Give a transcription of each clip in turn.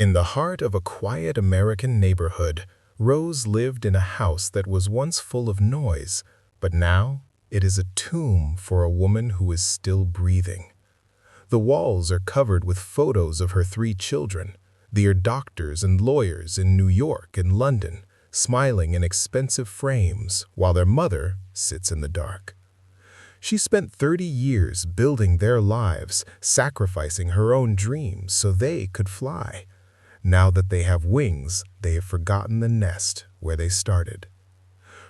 In the heart of a quiet American neighborhood, Rose lived in a house that was once full of noise, but now it is a tomb for a woman who is still breathing. The walls are covered with photos of her 3 children. They are doctors and lawyers in New York and London, smiling in expensive frames while their mother sits in the dark. She spent 30 years building their lives, sacrificing her own dreams so they could fly. Now that they have wings, they have forgotten the nest where they started.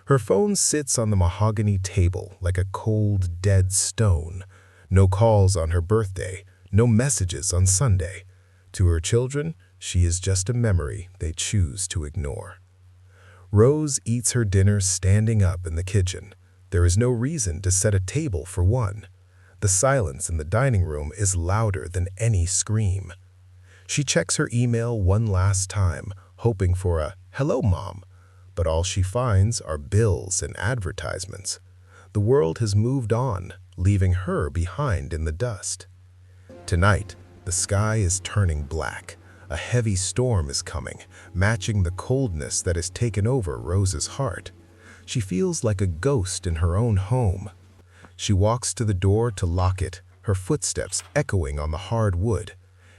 Her phone sits on the mahogany table like a cold, dead stone. No calls on her birthday, no messages on Sunday. To her children, she is just a memory they choose to ignore. Rose eats her dinner standing up in the kitchen. There is no reason to set a table for one. The silence in the dining room is louder than any scream. She checks her email one last time, hoping for a "Hello, Mom," but all she finds are bills and advertisements. The world has moved on, leaving her behind in the dust. Tonight, the sky is turning black. A heavy storm is coming, matching the coldness that has taken over Rose's heart. She feels like a ghost in her own home. She walks to the door to lock it, her footsteps echoing on the hard wood.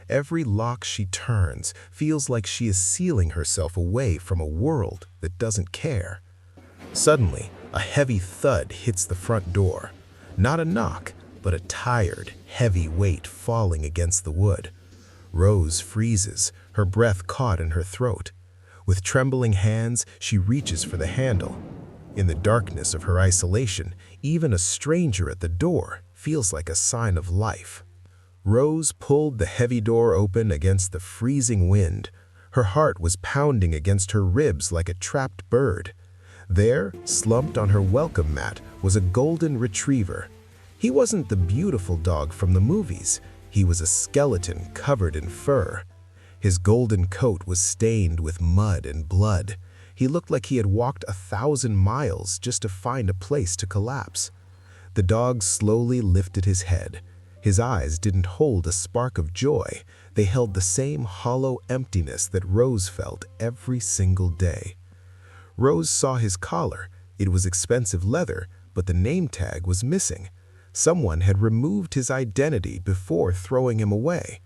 Every lock she turns feels like she is sealing herself away from a world that doesn't care. Suddenly, a heavy thud hits the front door. Not a knock, but a tired, heavy weight falling against the wood. Rose freezes, her breath caught in her throat. With trembling hands, she reaches for the handle. In the darkness of her isolation, even a stranger at the door feels like a sign of life. Rose pulled the heavy door open against the freezing wind. Her heart was pounding against her ribs like a trapped bird. There, slumped on her welcome mat, was a golden retriever. He wasn't the beautiful dog from the movies. He was a skeleton covered in fur. His golden coat was stained with mud and blood. He looked like he had walked 1,000 miles just to find a place to collapse. The dog slowly lifted his head. His eyes didn't hold a spark of joy. They held the same hollow emptiness that Rose felt every single day. Rose saw his collar. It was expensive leather, but the name tag was missing. Someone had removed his identity before throwing him away.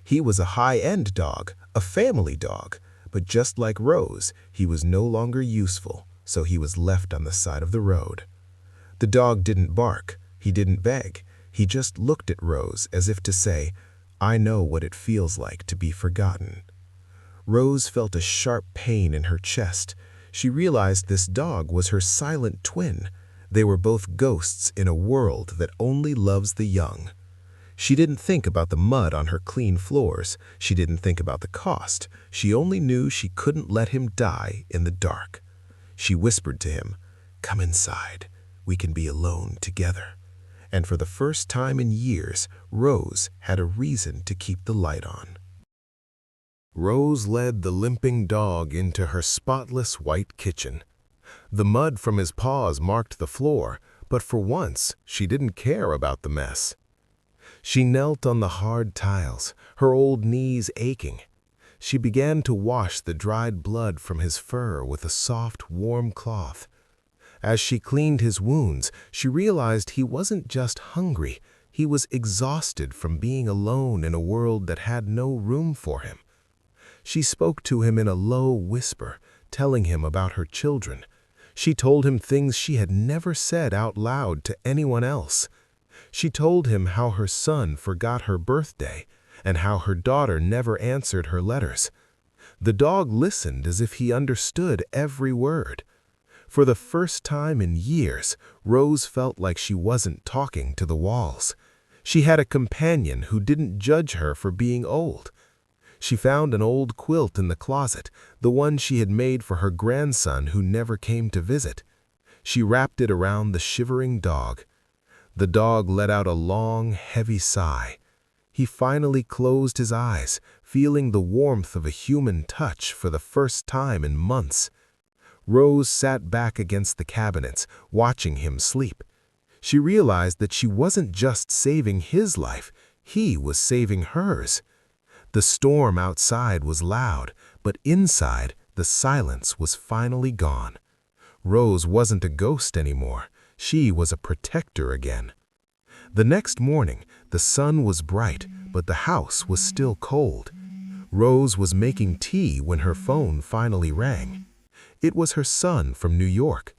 He was a high-end dog, a family dog, but just like Rose, he was no longer useful, so he was left on the side of the road. The dog didn't bark. He didn't beg. He just looked at Rose as if to say, "I know what it feels like to be forgotten." Rose felt a sharp pain in her chest. She realized this dog was her silent twin. They were both ghosts in a world that only loves the young. She didn't think about the mud on her clean floors. She didn't think about the cost. She only knew she couldn't let him die in the dark. She whispered to him, "Come inside. We can be alone together." And for the first time in years, Rose had a reason to keep the light on. Rose led the limping dog into her spotless white kitchen. The mud from his paws marked the floor, but for once, she didn't care about the mess. She knelt on the hard tiles, her old knees aching. She began to wash the dried blood from his fur with a soft, warm cloth. As she cleaned his wounds, she realized he wasn't just hungry. He was exhausted from being alone in a world that had no room for him. She spoke to him in a low whisper, telling him about her children. She told him things she had never said out loud to anyone else. She told him how her son forgot her birthday and how her daughter never answered her letters. The dog listened as if he understood every word. For the first time in years, Rose felt like she wasn't talking to the walls. She had a companion who didn't judge her for being old. She found an old quilt in the closet, the one she had made for her grandson who never came to visit. She wrapped it around the shivering dog. The dog let out a long, heavy sigh. He finally closed his eyes, feeling the warmth of a human touch for the first time in months. Rose sat back against the cabinets, watching him sleep. She realized that she wasn't just saving his life, he was saving hers. The storm outside was loud, but inside, the silence was finally gone. Rose wasn't a ghost anymore. She was a protector again. The next morning, the sun was bright, but the house was still cold. Rose was making tea when her phone finally rang. It was her son from New York.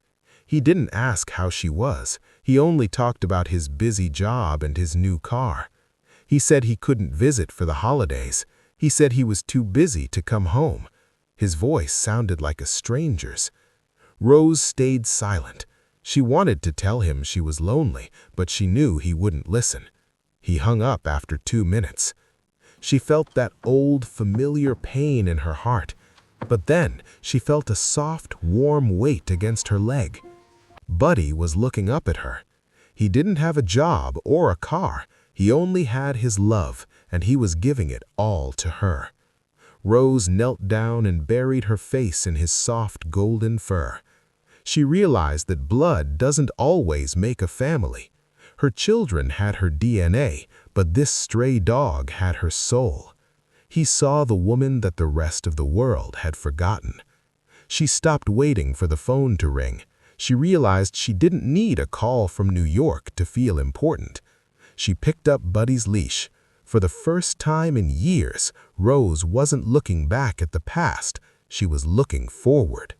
He didn't ask how she was. He only talked about his busy job and his new car. He said he couldn't visit for the holidays. He said he was too busy to come home. His voice sounded like a stranger's. Rose stayed silent. She wanted to tell him she was lonely, but she knew he wouldn't listen. He hung up after 2 minutes. She felt that old, familiar pain in her heart. But then she felt a soft, warm weight against her leg. Buddy was looking up at her. He didn't have a job or a car. He only had his love, and he was giving it all to her. Rose knelt down and buried her face in his soft, golden fur. She realized that blood doesn't always make a family. Her children had her DNA, but this stray dog had her soul. He saw the woman that the rest of the world had forgotten. She stopped waiting for the phone to ring. She realized she didn't need a call from New York to feel important. She picked up Buddy's leash. For the first time in years, Rose wasn't looking back at the past. She was looking forward.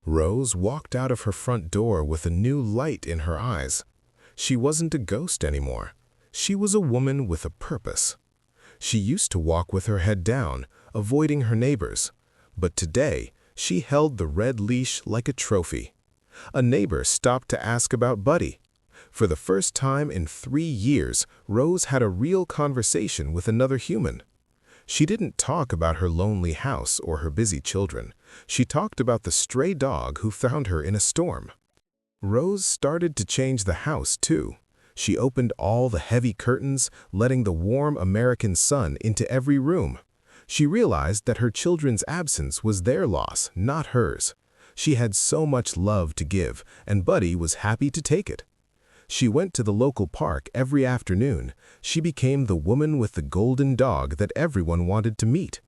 Rose walked out of her front door with a new light in her eyes. She wasn't a ghost anymore. She was a woman with a purpose. She used to walk with her head down, avoiding her neighbors. But today, she held the red leash like a trophy. A neighbor stopped to ask about Buddy. For the first time in 3 years, Rose had a real conversation with another human. She didn't talk about her lonely house or her busy children. She talked about the stray dog who found her in a storm. Rose started to change the house, too. She opened all the heavy curtains, letting the warm American sun into every room. She realized that her children's absence was their loss, not hers. She had so much love to give, and Buddy was happy to take it. She went to the local park every afternoon. She became the woman with the golden dog that everyone wanted to meet.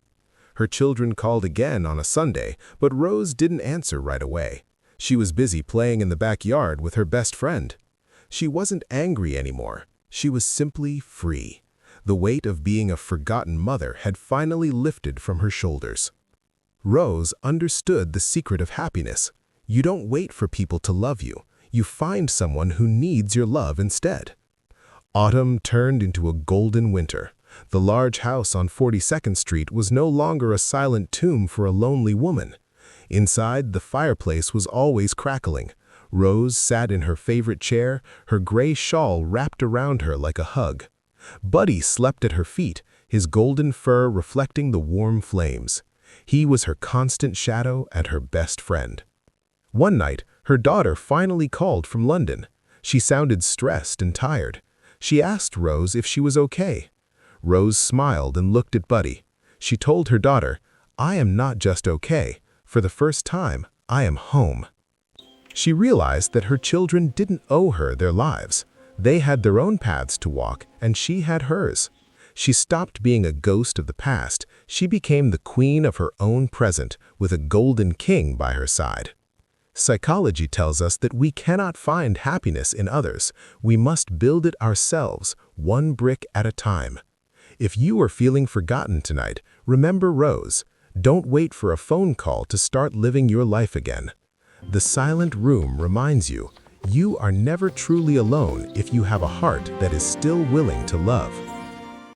Her children called again on a Sunday, but Rose didn't answer right away. She was busy playing in the backyard with her best friend. She wasn't angry anymore. She was simply free. The weight of being a forgotten mother had finally lifted from her shoulders. Rose understood the secret of happiness. You don't wait for people to love you. You find someone who needs your love instead. Autumn turned into a golden winter. The large house on 42nd Street was no longer a silent tomb for a lonely woman. Inside, the fireplace was always crackling. Rose sat in her favorite chair, her gray shawl wrapped around her like a hug. Buddy slept at her feet, his golden fur reflecting the warm flames. He was her constant shadow and her best friend. One night, her daughter finally called from London. She sounded stressed and tired. She asked Rose if she was okay. Rose smiled and looked at Buddy. She told her daughter, "I am not just okay. For the first time, I am home." She realized that her children didn't owe her their lives. They had their own paths to walk, and she had hers. She stopped being a ghost of the past. She became the queen of her own present, with a golden king by her side. Psychology tells us that we cannot find happiness in others. We must build it ourselves, one brick at a time. If you are feeling forgotten tonight, remember Rose. Don't wait for a phone call to start living your life again. The silent room reminds you, you are never truly alone if you have a heart that is still willing to love.